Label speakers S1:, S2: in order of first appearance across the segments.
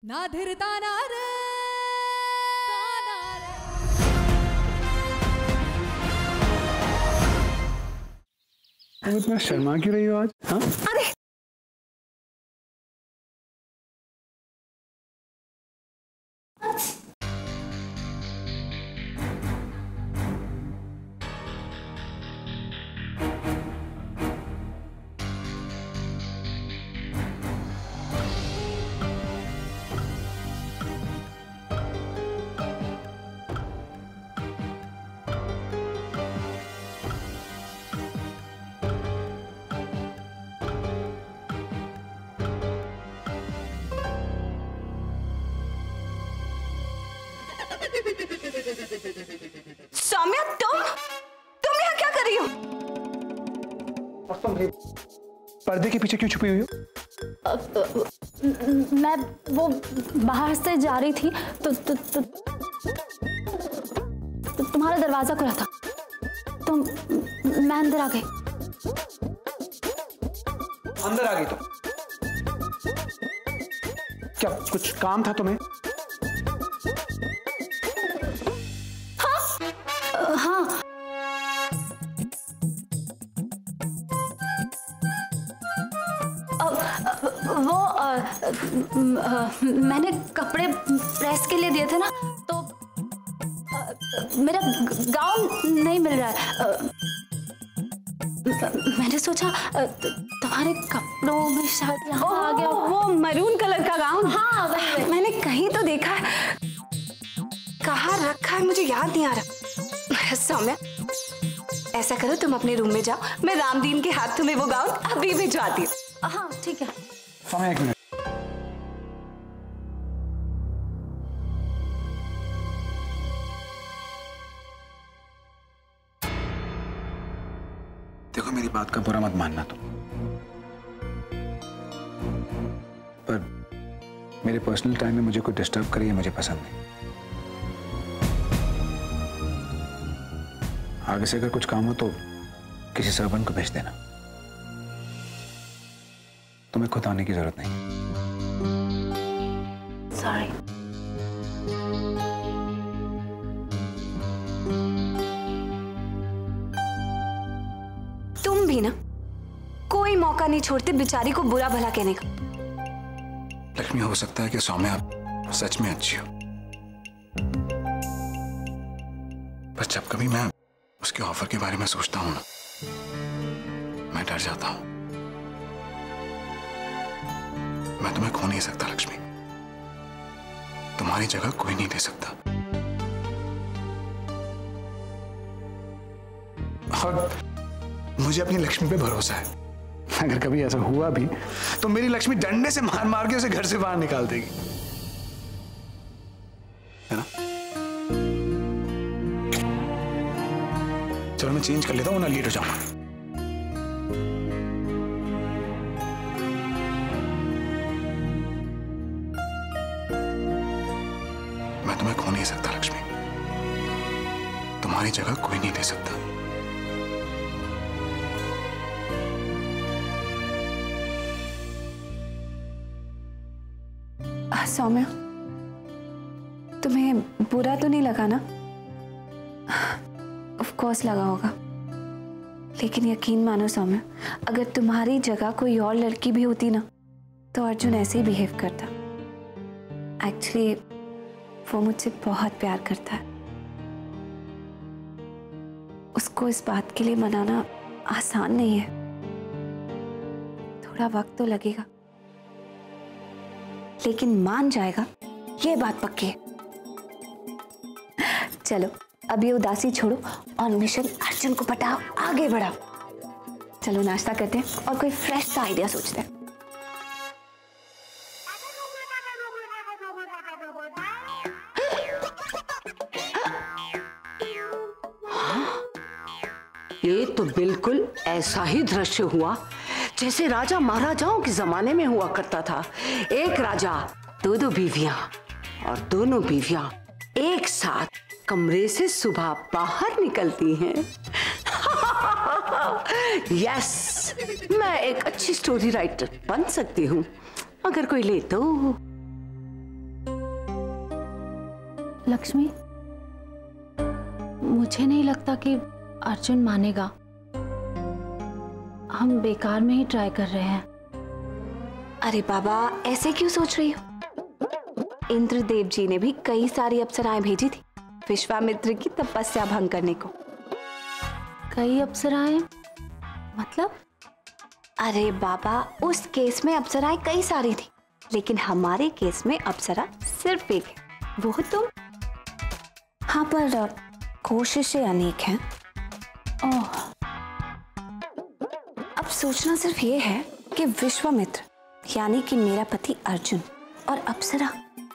S1: ना धीरता ना रे
S2: इतना शर्मा क्यों रही हो आज? हाँ?
S3: अरे सौम्या, तुम यहाँ क्या कर रही हो?
S2: पर्दे के पीछे क्यों छुपी हुई हो?
S4: मैं वो बाहर से जा रही थी तो तुम्हारा दरवाजा खुला था तो मैं अंदर आ गई।
S2: अंदर आ गई तो क्या कुछ काम था तुम्हें?
S4: हाँ मैंने कपड़े प्रेस के लिए दिए थे ना तो मेरा गाउन नहीं मिल रहा है। मैंने सोचा तुम्हारे कपड़ों में शायद यहाँ आ गया।
S3: वो मरून कलर का गाउन?
S4: हाँ
S3: मैंने कहीं तो देखा है, कहाँ रखा है मुझे याद नहीं आ रहा। सौम्या, ऐसा करो तुम अपने रूम में जाओ, मैं रामदीन के हाथ में वो गाउन अभी भिजवाती हूँ।
S4: हाँ ठीक है।
S2: समय एक मिनट। देखो मेरी बात का बुरा मत मानना तुम, पर मेरे पर्सनल टाइम में मुझे कोई डिस्टर्ब करे ये मुझे पसंद नहीं। आगे से अगर कुछ काम हो तो किसी सर्वेंट को भेज देना, तुम्हें खुद आने की जरूरत नहीं।
S4: सॉरी।
S3: तुम भी ना कोई मौका नहीं छोड़ते बेचारी को बुरा भला कहने का।
S2: लक्ष्मी, हो सकता है कि सौम्या आप सच में अच्छी हो, पर जब कभी मैं उसके ऑफर के बारे में सोचता हूं ना, मैं डर जाता हूं। मैं तुम्हें खो नहीं सकता लक्ष्मी, तुम्हारी जगह कोई नहीं दे सकता। और मुझे अपनी लक्ष्मी पे भरोसा है, अगर कभी ऐसा हुआ भी तो मेरी लक्ष्मी डंडे से मार मार के उसे घर से बाहर निकाल देगी, है ना? चलो मैं चेंज कर लेता हूँ ना, लेट हो जाऊंगा। मैं तुम्हें खो नहीं सकता लक्ष्मी, तुम्हारी जगह कोई नहीं दे सकता।
S3: सौम्या, तुम्हें बुरा तो नहीं लगा ना? ऑफ कोर्स लगा होगा, लेकिन यकीन मानो सौम्या, अगर तुम्हारी जगह कोई और लड़की भी होती ना तो अर्जुन ऐसे ही बिहेव करता। एक्चुअली वो मुझसे बहुत प्यार करता है। उसको इस बात के लिए मनाना आसान नहीं है, थोड़ा वक्त तो लगेगा, लेकिन मान जाएगा, ये बात पक्की है। चलो अब ये उदासी छोड़ो और मिशन अर्जुन को पटाओ, आगे बढ़ाओ। चलो नाश्ता करते हैं और कोई फ्रेश सा आइडिया सोचते हैं।
S5: ये तो बिल्कुल ऐसा ही दृश्य हुआ जैसे राजा महाराजाओं के जमाने में हुआ करता था। एक राजा, दो बीवियां, और दोनों बीवियां एक साथ कमरे से सुबह बाहर निकलती हैं। यस, मैं एक अच्छी स्टोरी राइटर बन सकती हूँ अगर कोई ले तो।
S4: लक्ष्मी, मुझे नहीं लगता कि अर्जुन मानेगा। हम बेकार में ही ट्राई कर रहे हैं।
S3: अरे बाबा, ऐसे क्यों सोच रही हो? इंद्रदेव जी ने भी कई सारी अप्सराएं भेजी थी विश्वामित्र की तपस्या भंग करने को।
S4: कई अप्सराएं मतलब?
S3: अरे बाबा, उस केस में अप्सराएं कई सारी थी, लेकिन हमारे केस में अप्सरा सिर्फ एक है, वो तुम। हाँ, पर कोशिशें अनेक हैं।
S4: ओह,
S3: अब सोचना सिर्फ ये है कि विश्वामित्र यानी कि मेरा पति अर्जुन और अप्सरा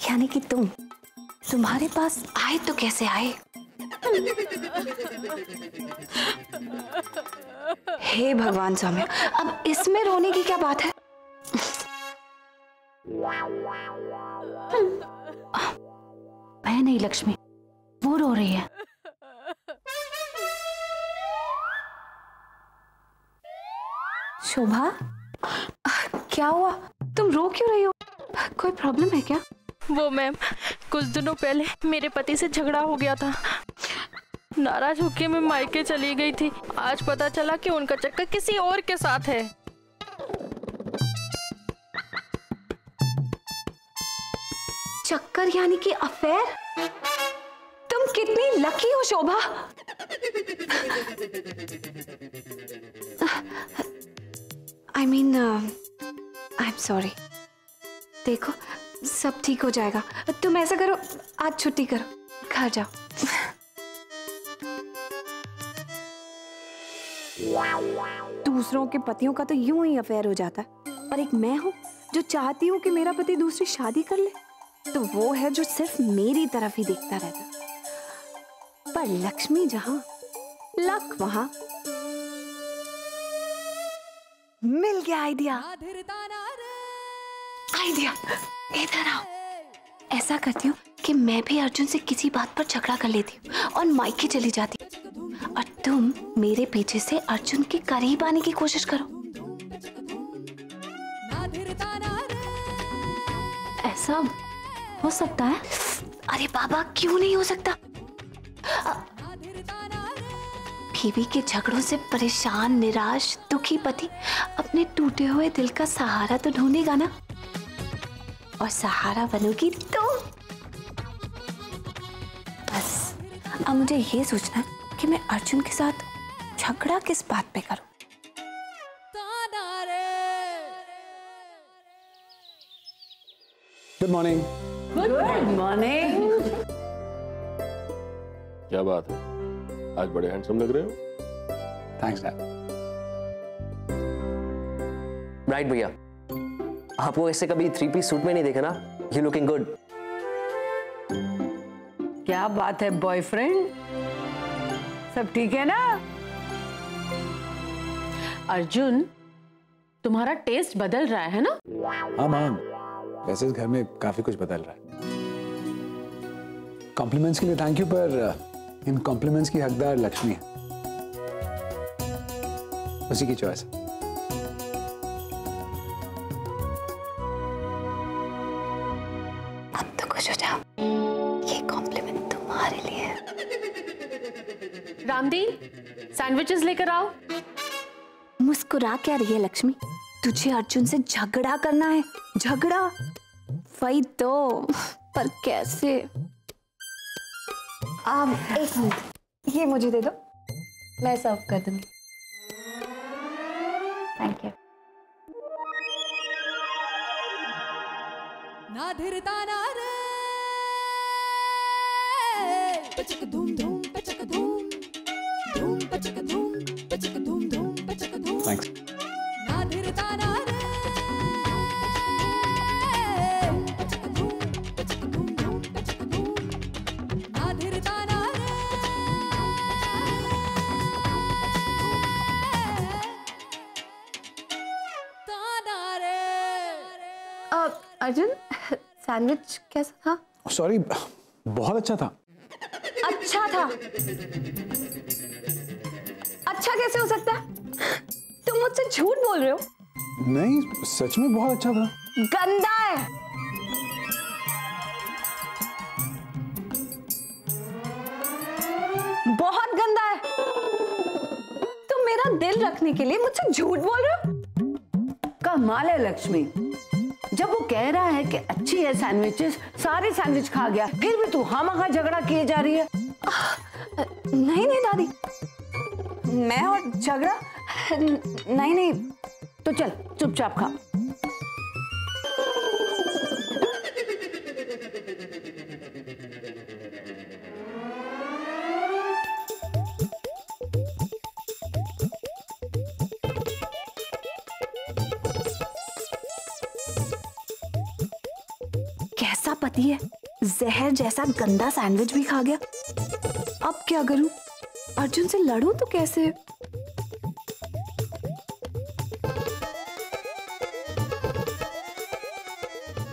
S3: यानी कि तुम्हारे पास आए तो कैसे आए? हे भगवान स्वामी, अब इसमें रोने की क्या बात है?
S4: मैं नहीं लक्ष्मी, वो रो रही है।
S3: शोभा, क्या हुआ? तुम रो क्यों रही हो? कोई प्रॉब्लम है क्या?
S1: वो मैम, कुछ दिनों पहले मेरे पति से झगड़ा हो गया था। नाराज होकर मैं मायके चली गई थी। आज पता चला कि उनका चक्कर किसी और के साथ है।
S3: चक्कर यानी कि अफेयर? तुम कितनी लकी हो Shobha. I mean, I am sorry. देखो, सब ठीक हो जाएगा। तुम ऐसा करो, आज छुट्टी करो, घर जाओ। दूसरों के पतियों का तो यूं ही अफेयर हो जाता है, और एक मैं हूं जो चाहती हूं कि मेरा पति दूसरी शादी कर ले, तो वो है जो सिर्फ मेरी तरफ ही देखता रहता। पर लक्ष्मी जहां, लक वहां। मिल गया आइडिया। आइडिया, इधर आओ। ऐसा करती हूँ कि मैं भी अर्जुन से किसी बात पर झगड़ा कर लेती हूँ और मायके चली जाती हूँ, और तुम मेरे पीछे से अर्जुन के करीब आने की कोशिश करो।
S4: ऐसा हो सकता है?
S3: अरे बाबा, क्यों नहीं हो सकता? बीवी के झगड़ों से परेशान, निराश, दुखी पति अपने टूटे हुए दिल का सहारा तो ढूंढेगा ना, और सहारा बनोगी तुम। बस अब मुझे ये सोचना है कि मैं अर्जुन के साथ झगड़ा किस बात पे करूं।
S2: Good morning.
S5: Good morning.
S6: क्या बात है, आज बड़े हैंडसम लग रहे हो।
S2: Thanks dad.
S7: राइट भैया, आपको ऐसे कभी 3 पीस सूट में नहीं देखा ना। You looking good.
S5: क्या बात है बॉयफ्रेंड, सब ठीक है ना?
S8: अर्जुन, तुम्हारा टेस्ट बदल रहा है ना?
S2: हाँ माम, वैसे इस घर में काफी कुछ बदल रहा है। कॉम्प्लीमेंट्स के लिए थैंक यू, पर इन कॉम्प्लीमेंट्स की हकदार लक्ष्मी है, उसी की चॉइस है।
S3: अब तो खुश हो जाओ, ये कॉम्प्लीमेंट तुम्हारे लिए है।
S8: रामदी, सैंडविचेस लेकर आओ।
S3: मुस्कुरा क्या रही है लक्ष्मी? तुझे अर्जुन से झगड़ा करना है? झगड़ा वही तो, पर कैसे? एक मिनट, ये मुझे दे दो, मैं सर्व कर दूंगी। Thank you.
S2: Thanks.
S3: Arjun, sandwich कैसा था?
S2: सॉरी, बहुत अच्छा था।
S3: अच्छा था? अच्छा कैसे हो सकता है? तुम मुझसे झूठ बोल रहे हो।
S2: नहीं, सच में बहुत अच्छा था।
S3: गंदा है। बहुत गंदा है। तुम मेरा दिल रखने के लिए मुझसे झूठ बोल रहे हो?
S5: कमाल है लक्ष्मी, जब वो कह रहा है कि अच्छी है सैंडविचेस, सारे सैंडविच खा गया, फिर भी तू खामखा झगड़ा किए जा रही है।
S3: नहीं नहीं दादी, मैं और झगड़ा नहीं नहीं।
S5: तो चल चुपचाप खा।
S3: कैसा पति है, जहर जैसा गंदा सैंडविच भी खा गया। अब क्या करूं? अर्जुन से लड़ूं तो कैसे?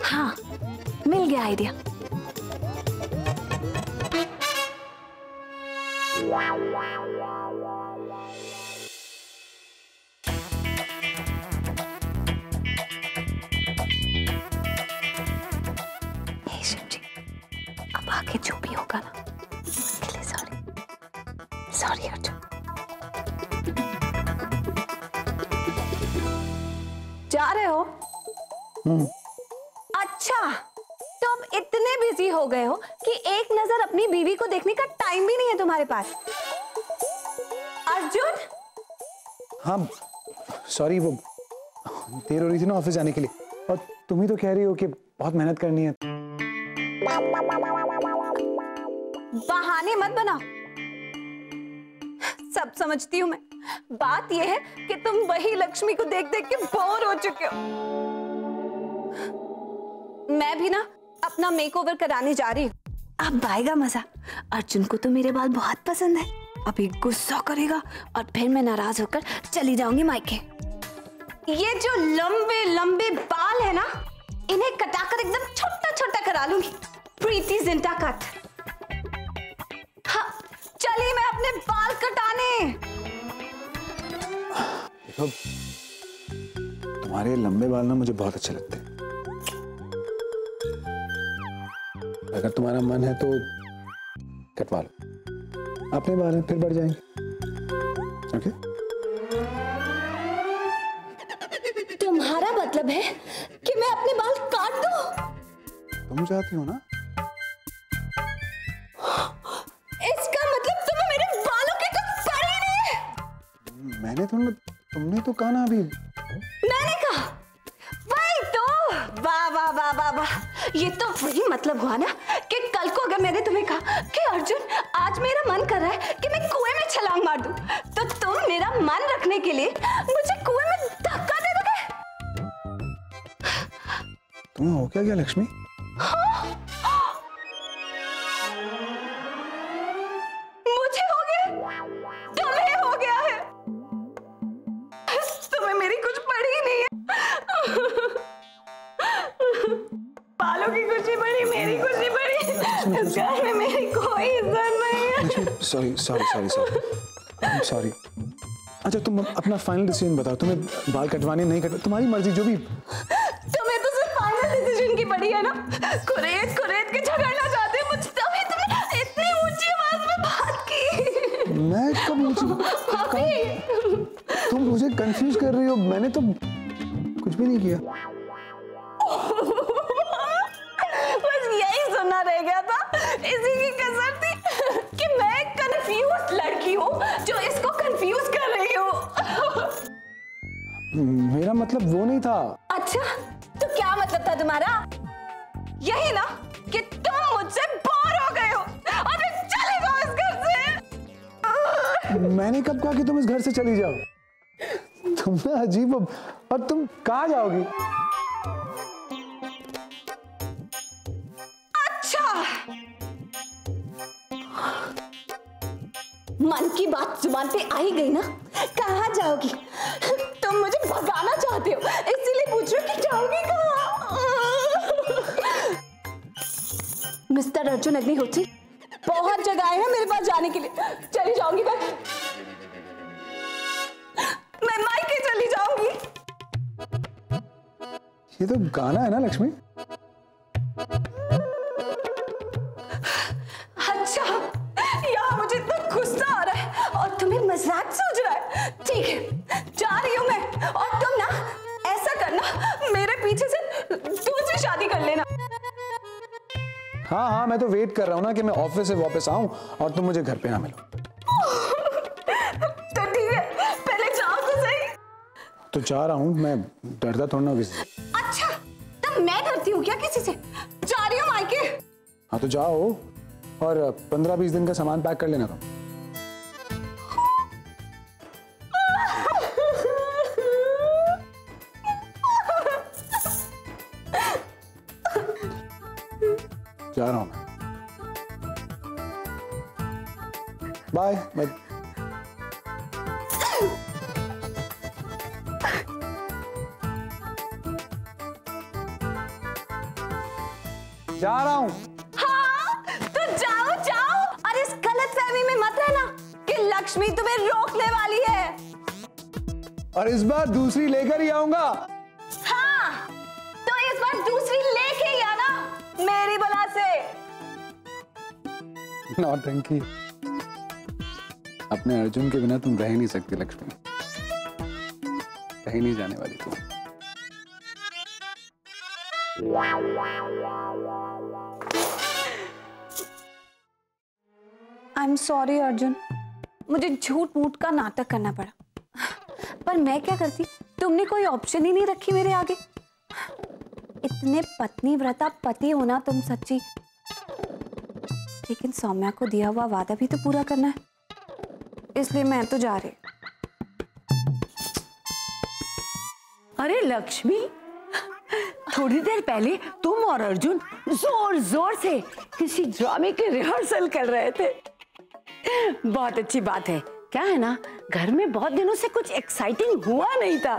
S3: हाँ, मिल गया आइडिया। हे शिव जी, अब आगे जो भी होगा ना, उसके लिए सॉरी अर्जुन। जा रहे हो? अच्छा, तो अब इतने बिजी हो गए हो कि एक नजर अपनी बीवी को देखने का टाइम भी नहीं है तुम्हारे पास। अर्जुन!
S2: हाँ सॉरी, वो देर हो रही थी ना ऑफिस जाने के लिए, और तुम ही तो कह रही हो कि बहुत मेहनत करनी है।
S3: बहाने मत बना, सब समझती हूँ मैं। बात यह है कि तुम वही लक्ष्मी को देख देख के बोर हो चुके हो। मैं भी ना अपना मेकओवर कराने जा रही हूँ। अब आएगा मजा। अर्जुन को तो मेरे बाल बहुत पसंद है। अभी गुस्सा करेगा और फिर मैं नाराज होकर चली जाऊंगी मायके। ये जो लंबे लंबे बाल है ना, इन्हें कटाकर एकदम छोटा छोटा करा लूंगी। प्रीति जिंटा कट। हाँ, चलिए मैं अपने बाल कटाने।
S2: देखो, तुम्हारे लंबे बाल ना मुझे बहुत अच्छे लगते हैं। अगर तुम्हारा मन है तो कटवा लो। अपने बाल हैं, फिर बढ़ जाएंगे। ओके?
S3: तुम्हारा मतलब है कि मैं अपने बाल काट दूं?
S2: तुम चाहती हो ना?
S3: इसका मतलब तुम्हें मेरे बालों की कुछ पड़ी नहीं?
S2: मैंने तुमने तो कहा ना अभी।
S3: मैंने कहा? वही तो। वाह वाह वाह वाह वाह, ये तो वही मतलब हुआ ना कि कल को अगर मैंने तुम्हें कहा कि अर्जुन आज मेरा मन कर रहा है कि मैं कुएं में छलांग मार दूं, तो तुम मेरा मन रखने के लिए मुझे कुएं में धक्का दे दोगे?
S2: तुम्हें हो क्या लक्ष्मी?
S3: मुझे हो गया? तुम्हें हो गया है? तुम्हें मेरी कुछ पड़ी ही नहीं है। बालों की खुशी बड़ी, मेरी खुशी बड़ी। इस घर में मेरी कोई इज्जत नहीं है।
S2: सॉरी। अच्छा तुम अपना फाइनल डिसीजन बताओ। तुम्हें बाल कटवाने नहीं कटवाने, तुम्हारी मर्जी, जो भी।
S3: तुम्हें तो सिर्फ फाइनल डिसीजन की पड़ी है ना। कुरेद के झगड़ना चाहते हो मुझसे, तभी तुमने इतनी ऊंची आवाज में बात की।
S2: मैं कब ऊंची? तुम मुझे कंफ्यूज कर रही हो। मैंने तो कुछ भी नहीं किया।
S3: बस यही सुनना रह गया था। इसी की कसर थी कि मैं एक कंफ्यूज लड़की हूँ जो इसको कंफ्यूज कर रही हूँ।
S2: मेरा मतलब वो नहीं था।
S3: अच्छा, तो क्या मतलब था तुम्हारा? यही ना कि तुम मुझसे बोर हो गए हो और मैं चले जाओ इस घर से।
S2: मैंने कब कहा कि तुम इस घर से चली जाओ? तुम ना अजीब हो। और तुम कहाँ जाओगी?
S3: अच्छा, मन की बात जुबान पे आ ही गई ना। कहाँ जाओगी? तुम मुझे भगाना चाहते हो, इसीलिए पूछ रहे हो कि जाओगी कहाँ? मिस्टर अर्जुन अग्निहोत्री, बहुत जगह है मेरे पास जाने के लिए। चली जाऊंगी मैं मायके चली जाऊंगी।
S2: ये तो गाना है ना लक्ष्मी?
S3: अच्छा, यहाँ मुझे इतना खुश
S2: हाँ हाँ, मैं तो वेट कर रहा हूँ ना कि मैं ऑफिस से वापस आऊँ और तुम मुझे घर पे ना मिलो।
S3: तो ठीक है, पहले जाओ तो सही।
S2: तो जा रहा हूँ, मैं डरता थोड़ा ना किसी से।
S3: अच्छा, तब मैं डरती हूँ क्या किसी से? जा रही हूँ मायके।
S2: हाँ तो जाओ और 15-20 दिन का सामान पैक कर लेना तुम। जा रहा हूँ मैं। बाय। जा रहा हूँ।
S3: हाँ, तो जाओ जाओ और इस गलतफहमी में मत रहना कि लक्ष्मी तुम्हें रोकने वाली है।
S2: और इस बार दूसरी लेकर ही आऊंगा।
S3: हाँ, तो इस बार दूसरी लेके ही आना मेरी बला से।
S2: नौटंकी। अपने अर्जुन के बिना तुम रह नहीं सकती लक्ष्मी, कहीं नहीं जाने वाली तुम।
S3: आई एम सॉरी अर्जुन, मुझे झूठ मूठ का नाटक करना पड़ा, पर मैं क्या करती, तुमने कोई ऑप्शन ही नहीं रखी मेरे आगे। इतने पत्नी व्रता पति होना तुम सच्ची, लेकिन सौम्या को दिया हुआ वादा भी तो पूरा करना है, इसलिए मैं तो जा रही।
S5: अरे लक्ष्मी, थोड़ी देर पहले तुम और अर्जुन जोर जोर से किसी ड्रामे की रिहर्सल कर रहे थे। बहुत अच्छी बात है। क्या है ना, घर में बहुत दिनों से कुछ एक्साइटिंग हुआ नहीं था।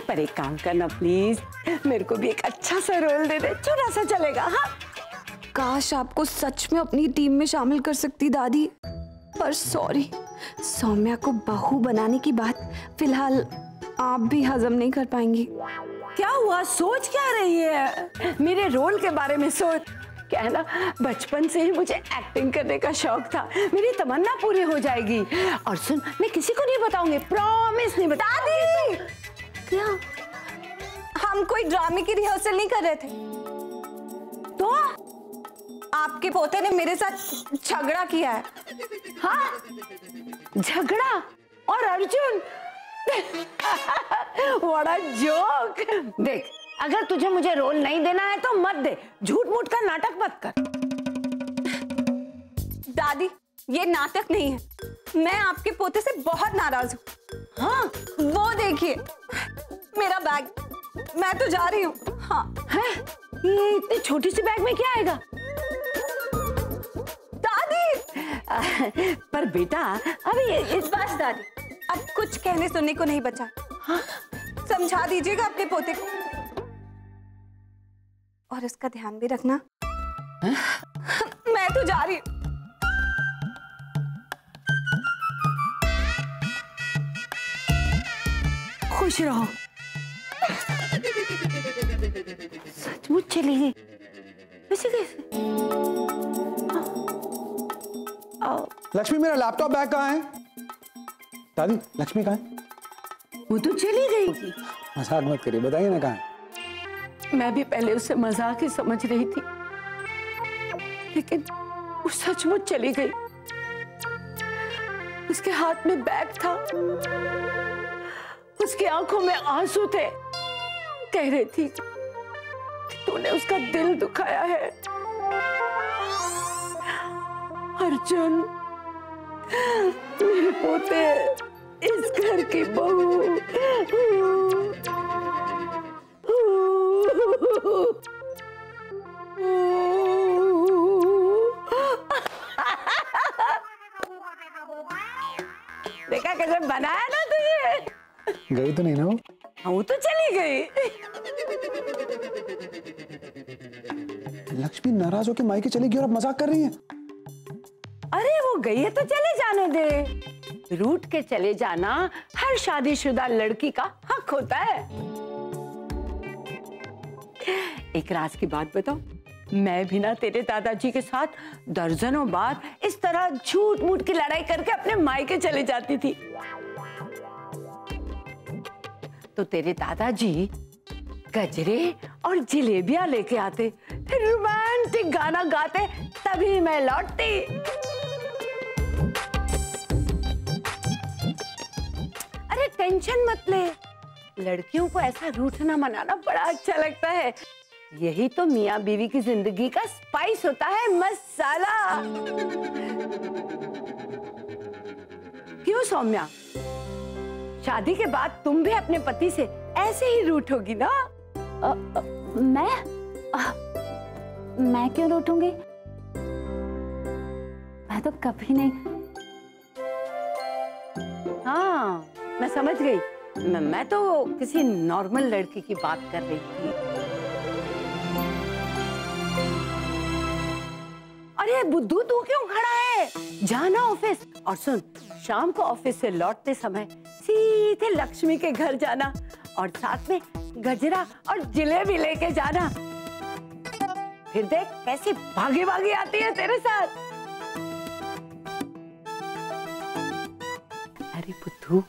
S5: पर एक काम करना प्लीज, मेरे को भी एक अच्छा सा रोल दे दे, छोटा सा चलेगा। हाँ,
S3: काश आपको सच में अपनी टीम में शामिल कर सकती दादी, पर सॉरी, सौम्या को बहू बनाने की बात फिलहाल आप भी हजम नहीं कर पाएंगी।
S5: क्या हुआ, सोच क्या रही है? मेरे रोल के बारे में सोच। क्या है ना, बचपन से ही मुझे एक्टिंग करने का शौक था, मेरी तमन्ना पूरी हो जाएगी। और सुन, मैं किसी को नहीं बताऊंगी, प्रॉमिस नहीं बताऊंगी।
S3: क्या? हम कोई ड्रामे की रिहर्सल नहीं कर रहे थे। तो आपके पोते ने मेरे साथ झगड़ा किया है।
S5: हाँ, झगड़ा? और अर्जुन? बड़ा जोक। देख, अगर तुझे मुझे रोल नहीं देना है तो मत दे, झूठ मूठ का नाटक मत कर।
S3: दादी, ये नाटक नहीं है, मैं आपके पोते से बहुत नाराज हूँ।
S5: हाँ,
S3: वो देखिए मेरा बैग, मैं तो जा रही हूँ। हाँ।
S5: है? ये इतनी छोटी सी बैग में क्या आएगा?
S3: दादी!
S5: पर बेटा, अभी
S3: इस बात दादी, अब कुछ कहने सुनने को नहीं बचा। हाँ? समझा दीजिएगा अपने पोते को, और इसका ध्यान भी रखना। मैं तो जा रही हूँ।
S5: खुश रहो। सचमुच चली गई? वैसे कैसे?
S2: लक्ष्मी, मेरा लैपटॉप बैग कहाँ है? दादी, लक्ष्मी कहाँ है?
S5: वो तो चली गई।
S2: मजाक मत करिए, बताइए ना कहाँ है।
S5: मैं भी पहले उसे मजाक ही समझ रही थी, लेकिन वो सचमुच चली गई। उसके हाथ में बैग था, उसकी आंखों में आंसू थे, कह रही थी कि तूने उसका दिल दुखाया है। अर्जुन, मेरे पोते, इस घर की बहू। देखा कैसे बनाया ना तुझे?
S2: गई तो नहीं ना वो?
S5: वो तो चली गई।
S2: लक्ष्मी नाराज होकर मायके चली गई और अब मजाक कर रही है।
S5: अरे वो गई है तो चले जाने दे। रूठ के चले जाना हर शादीशुदा लड़की का हक होता है। एक राज की बात बताओ, मैं भी ना तेरे दादाजी के साथ दर्जनों बार इस तरह झूठ मूठ की लड़ाई करके अपने मायके चले जाती थी। तो तेरे दादाजी गजरे और जलेबियां लेके आते, फिर रोमांटिक गाना गाते, तभी मैं लौटती। अरे टेंशन मत ले, लड़कियों को ऐसा रूठना मनाना बड़ा अच्छा लगता है। यही तो मियाँ बीवी की जिंदगी का स्पाइस होता है, मसाला। क्यों सौम्या, शादी के बाद तुम भी अपने पति से ऐसे ही रूठोगी ना?
S4: मैं क्यों रूठूंगी? मैं तो कभी नहीं।
S5: हाँ, मैं समझ गई। मैं तो किसी नॉर्मल लड़की की बात कर रही थी। अरे बुद्धू, तू क्यों खड़ा है? जाना ऑफिस। और सुन, शाम को ऑफिस से लौटते समय सीधे लक्ष्मी के घर जाना और साथ में गजरा और जलेबी लेके जाना। फिर देख कैसी भागी भागी आती है तेरे साथ। अरे बुद्धू,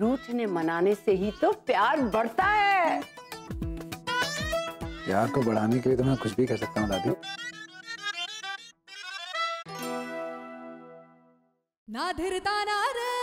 S5: रूठने मनाने से ही तो प्यार बढ़ता है।
S2: प्यार को बढ़ाने के लिए तो मैं कुछ भी कर सकता हूँ दादी।
S9: ना धीरता ना रे